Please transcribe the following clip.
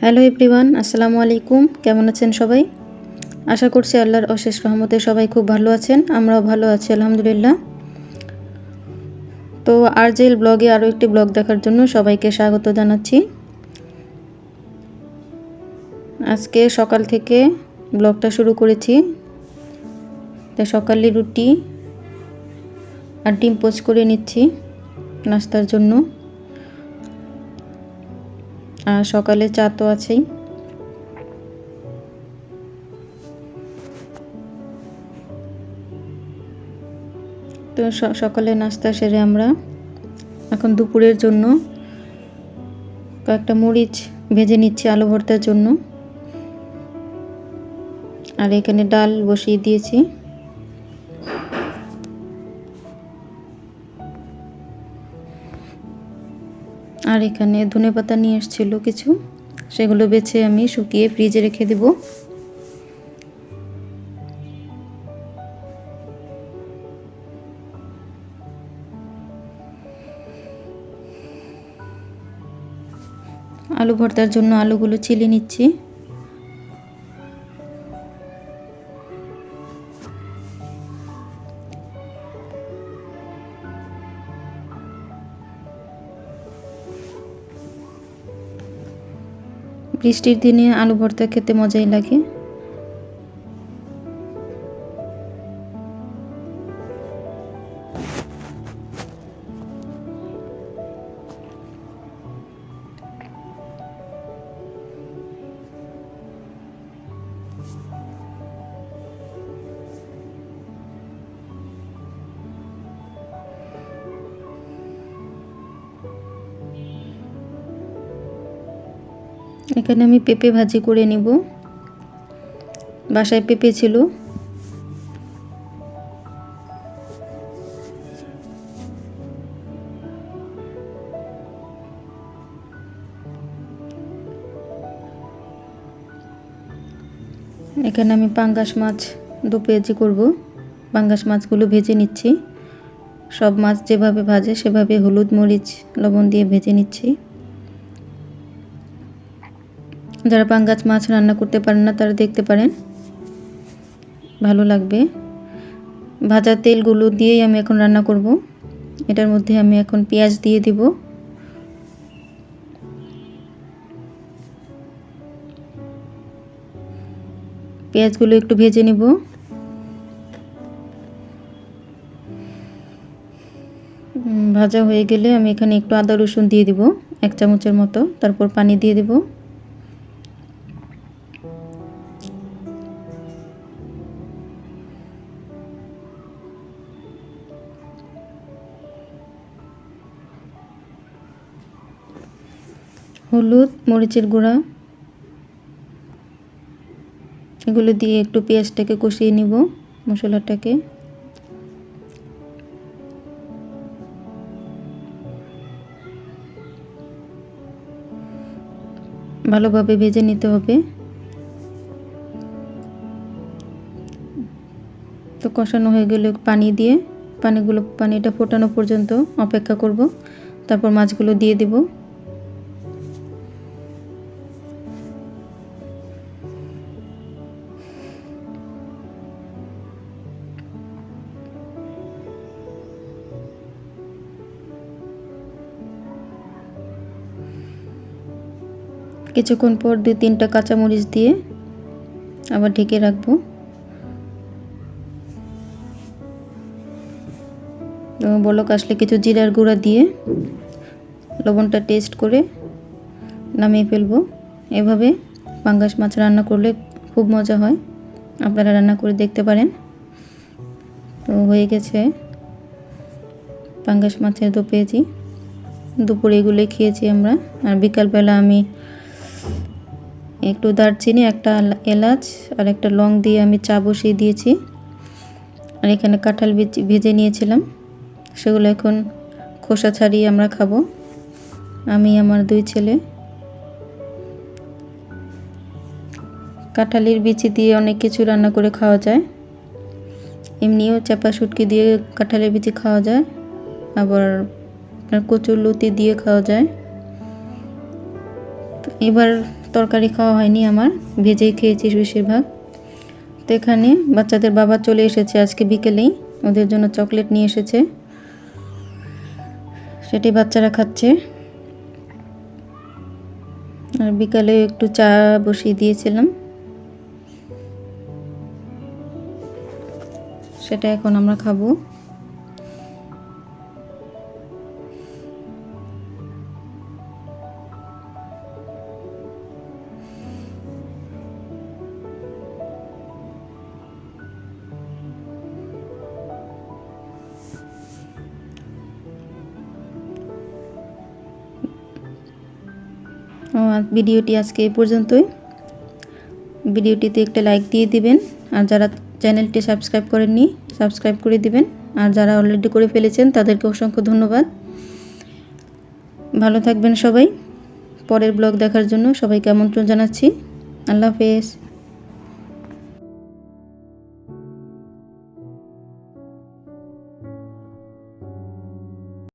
Hello everyone, আসসালামু আলাইকুম। কেমন আছেন সবাই? আশা করছি আল্লাহর অশেষ রহমতে সবাই খুব ভালো আছেন। আমরাও ভালো আছি আলহামদুলিল্লাহ। তো আরজেল ব্লগে আরও একটি ব্লগ দেখার জন্য সবাইকে স্বাগত জানাচ্ছি। আজকে সকাল থেকে ব্লগটা শুরু করেছি। তো সকালে রুটি আর ডিম পোস্ট করে নিচ্ছি নাস্তার জন্য, আর সকালে চা তো আছেই। তো সকালে নাস্তা সেরে আমরা এখন দুপুরের জন্য কয়েকটা মরিচ ভেজে নিচ্ছি আলু ভর্তার জন্য। আর এখানে ডাল বসিয়ে দিয়েছি। আর এখানে ধনেপাতা নিয়ে এসেছিল কিছু, সেগুলো বেছে আমি শুকিয়ে ফ্রিজে রেখে দেব। আলু ভর্তার জন্য আলুগুলো চিলি নিচ্ছি। বৃষ্টির দিনে আলু ভর্তা খেতে মজাই লাগে। এখানে আমি পেঁপে ভাজি করে নিব। বাসায় পেঁপে ছিল। এখানে আমি পাঙ্গাস মাছ 2 কেজি করব। পাঙ্গাস মাছগুলো ভেজে নিচ্ছি। সব মাছ যেভাবে ভাজে সেভাবে হলুদ মরিচ লবণ দিয়ে ভেজে নিচ্ছি। যারা পাঙ্গাস মাছ রান্না করতে পারেন না তারা দেখতে পারেন, ভালো লাগবে। ভাজা তেলগুলো দিয়েই আমি এখন রান্না করব। এটার মধ্যে আমি এখন পেঁয়াজ দিয়ে দিব। পেঁয়াজগুলো একটু ভেজে নিব। ভাজা হয়ে গেলে আমি এখানে একটু আদা রসুন দিয়ে দিব 1 চামচের মতো। তারপর পানি দিয়ে দেব। হলুদ মরিচের গুঁড়া এগুলো দিয়ে একটু পেঁয়াজটাকে কষিয়ে নিব, মশলাটাকে। ভালোভাবে ভেজে নিতে হবে। তো কষানো হয়ে গেলে পানি দিয়ে পানিটা ফোটানো পর্যন্ত অপেক্ষা করব। তারপর মাছগুলো দিয়ে দেব। কিছুক্ষণ পর 2-3টা কাঁচামরিচ দিয়ে আবার ঢেকে রাখবো। বলক আসলে কিছু জিরার গুঁড়া দিয়ে লবণটা টেস্ট করে নামিয়ে ফেলবো। এভাবে পাঙ্গাস মাছ রান্না করলে খুব মজা হয়, আপনারা রান্না করে দেখতে পারেন। তো হয়ে গেছে পাঙ্গাস মাছের 2 কেজি। দুপুরে এগুলোই খেয়েছি আমরা। আর বিকালবেলা আমি একটু দারচিনি, একটা এলাচ আর একটা লং দিয়ে আমি চা বসিয়ে দিয়েছি। আর এখানে কাঁঠাল ভেজে নিয়েছিলাম, সেগুলো এখন খোসা ছাড়িয়ে আমরা খাবো, আমি আমার 2 ছেলে। কাঁঠালের বিচি দিয়ে অনেক কিছু রান্না করে খাওয়া যায়। এমনিও চাপা শুটকি দিয়ে কাঁঠালের বিচি খাওয়া যায়, আবার আপনার কচুর লতি দিয়ে খাওয়া যায়। তো এবার তরকারি খাওয়া হয়নি আমার, ভেজেই খেয়েছি বেশিরভাগ। তো এখানে বাচ্চাদের বাবা চলে এসেছে আজকে বিকেলেই, ওদের জন্য চকলেট নিয়ে এসেছে, সেটাই বাচ্চারা খাচ্ছে। আর বিকালে একটু চা বসিয়ে দিয়েছিলাম, সেটা এখন আমরা খাবো। ভিডিওটি আজকে এই পর্যন্তই। ভিডিওটিতে একটা লাইক দিয়ে দিবেন, আর যারা চ্যানেলটি সাবস্ক্রাইব করেননি সাবস্ক্রাইব করে দিবেন, আর যারা অলরেডি করে ফেলেছেন তাদেরকে অসংখ্য ধন্যবাদ। ভালো থাকবেন সবাই। পরের ব্লগ দেখার জন্য সবাইকে আমন্ত্রণ জানাচ্ছি। আল্লাহ হাফেজ।